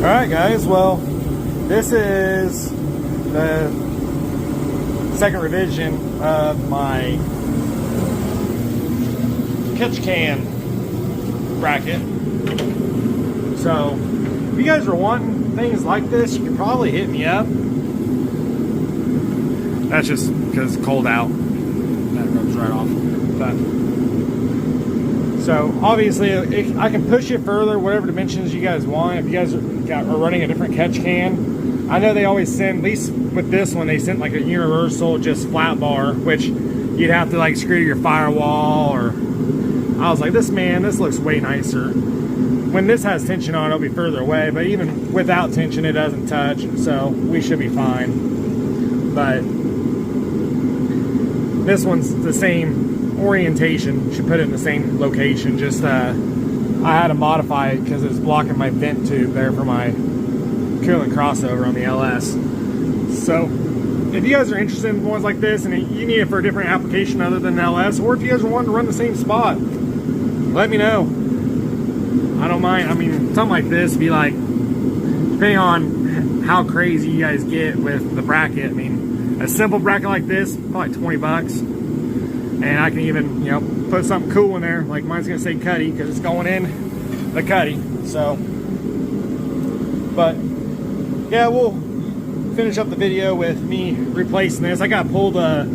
Alright guys, well, this is the second revision of my catch can bracket. So, if you guys are wanting things like this, you can probably hit me up. That's just because it's cold out. That rubs right off. But, so, obviously, I can push it further, whatever dimensions you guys want. If you guys are running a different catch can, I know they always send, at least with this one, they sent like a universal just flat bar, which you'd have to like screw to your firewall, or I was like, this looks way nicer. When this has tension on, it'll be further away, but even without tension, it doesn't touch, so we should be fine. But this one's the same orientation, should put it in the same location, just I had to modify it because it's blocking my vent tube there for my Coolant crossover on the LS. So if you guys are interested in ones like this and you need it for a different application other than LS, or if you guys are wanting to run the same spot, let me know. I don't mind. I mean, something like this would be like, depending on how crazy you guys get with the bracket, I mean, a simple bracket like this, probably 20 bucks. And I can even, you know, put something cool in there. Like mine's gonna say Cuddy because it's going in the Cuddy. So, but yeah, we'll finish up the video with me replacing this. I got to pull the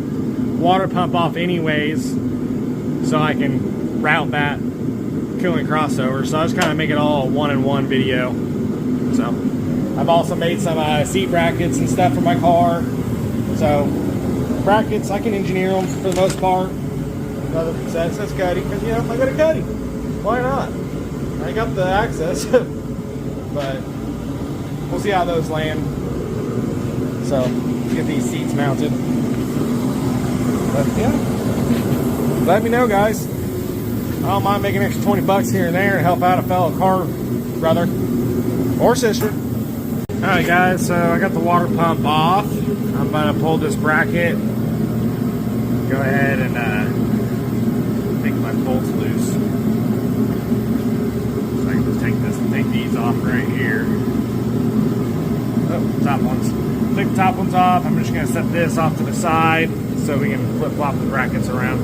water pump off anyways, so I can route that Coolant crossover. So I was kind of making it all a one-in-one video. So I've also made some seat brackets and stuff for my car. So brackets, I can engineer them for the most part. Another says Cuddy, because, you know, I got a Cuddy. Why not? I ain't got the access. But we'll see how those land. So let's get these seats mounted. But yeah, let me know, guys. I don't mind making an extra 20 bucks here and there to help out a fellow car brother or sister. Alright guys, so I got the water pump off. I'm about to pull this bracket. Go ahead and make my bolts loose. So I can just take these off right here. Oh, top ones. Take the top ones off. I'm just going to set this off to the side so we can flip-flop the brackets around.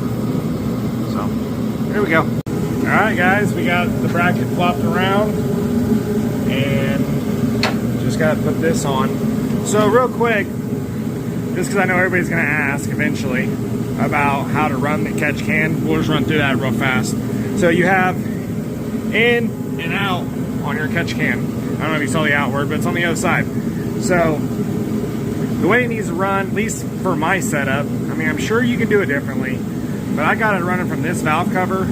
So, here we go. Alright guys, we got the bracket flopped around. And just got to put this on. So real quick, just because I know everybody's going to ask eventually about how to run the catch can, we'll just run through that real fast. So you have in and out on your catch can. I don't know if you saw the outward, but it's on the other side. So the way it needs to run, at least for my setup, I mean, I'm sure you can do it differently, but I got it running from this valve cover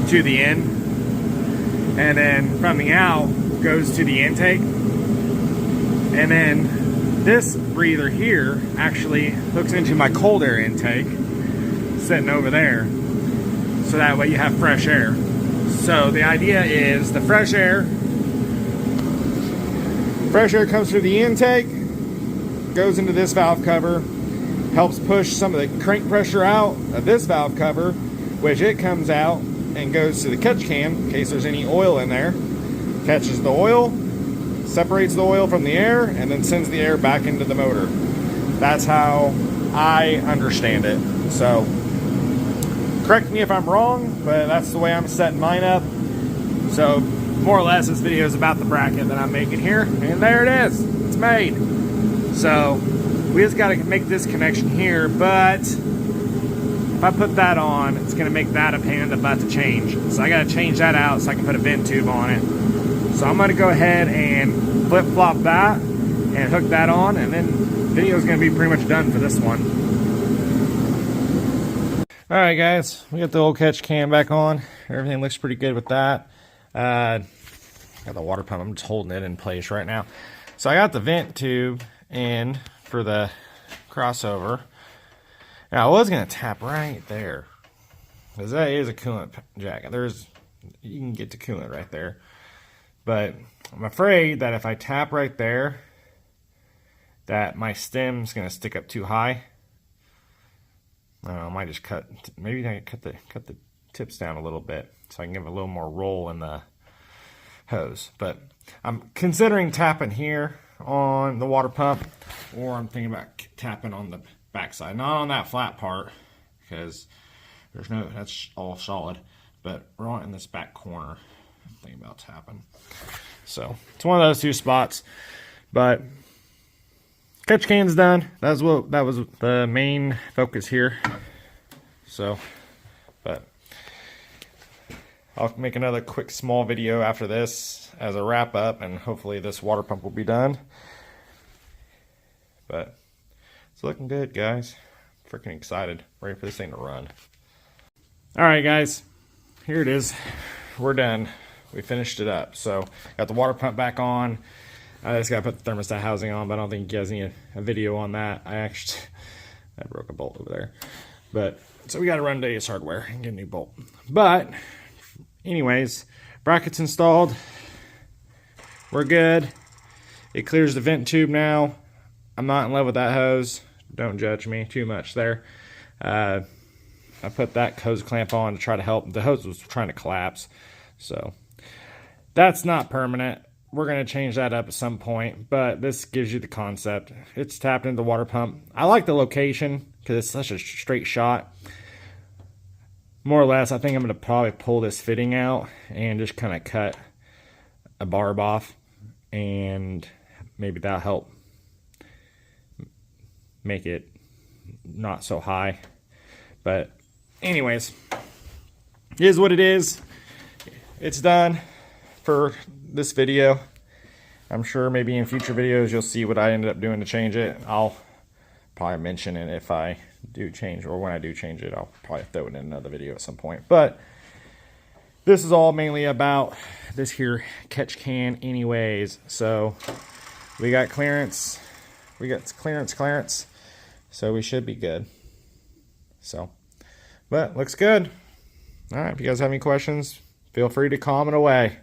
to the in, and then from the out goes to the intake, and then this breather here actually hooks into my cold air intake sitting over there, so that way you have fresh air. So the idea is the fresh air comes through the intake, goes into this valve cover, helps push some of the crank pressure out of this valve cover, which it comes out and goes to the catch can in case there's any oil in there, catches the oil, separates the oil from the air, and then sends the air back into the motor. That's how I understand it. So correct me if I'm wrong, but that's the way I'm setting mine up. So more or less this video is about the bracket that I'm making here, and there it is. It's made. So we just got to make this connection here, but if I put that on, it's going to make that a pain in the butt to change. So I got to change that out so I can put a vent tube on it. So I'm going to go ahead and flip-flop that and hook that on, and then the video is going to be pretty much done for this one. Alright guys, we got the old catch can back on. Everything looks pretty good with that. Got the water pump, I'm just holding it in place right now. So I got the vent tube in for the crossover. Now I was going to tap right there, because that is a coolant jacket. You can get to coolant right there. But I'm afraid that if I tap right there, that my stem's going to stick up too high. I don't know, I might just maybe I cut the tips down a little bit so I can give a little more roll in the hose. But I'm considering tapping here on the water pump, or I'm thinking about tapping on the backside, not on that flat part, because there's no, that's all solid, but right in this back corner, I'm thinking about tapping. So it's one of those two spots, but catch can's done. That was the main focus here. So, but I'll make another quick small video after this as a wrap up, and hopefully this water pump will be done. But it's looking good, guys. Freaking excited, ready for this thing to run. All right, guys, here it is. We're done. We finished it up. So got the water pump back on. I just got to put the thermostat housing on, but I don't think you guys need a video on that. I broke a bolt over there. But so we got to run to Ace Hardware and get a new bolt. But anyways, brackets installed. We're good. It clears the vent tube now. I'm not in love with that hose. Don't judge me too much there. I put that hose clamp on to try to help. The hose was trying to collapse. So that's not permanent. We're going to change that up at some point, but this gives you the concept. It's tapped into the water pump. I like the location because it's such a straight shot. More or less, I think I'm going to probably pull this fitting out and just kind of cut a barb off, and maybe that'll help make it not so high. But anyways, it is what it is. It's done for this video. I'm sure maybe in future videos you'll see what I ended up doing to change it. I'll probably mention it if I do change, or when I do change it, I'll probably throw it in another video at some point. But this is all mainly about this here catch can anyways. So we got clearance. We got clearance. So we should be good. So, but looks good. All right, if you guys have any questions, feel free to comment away.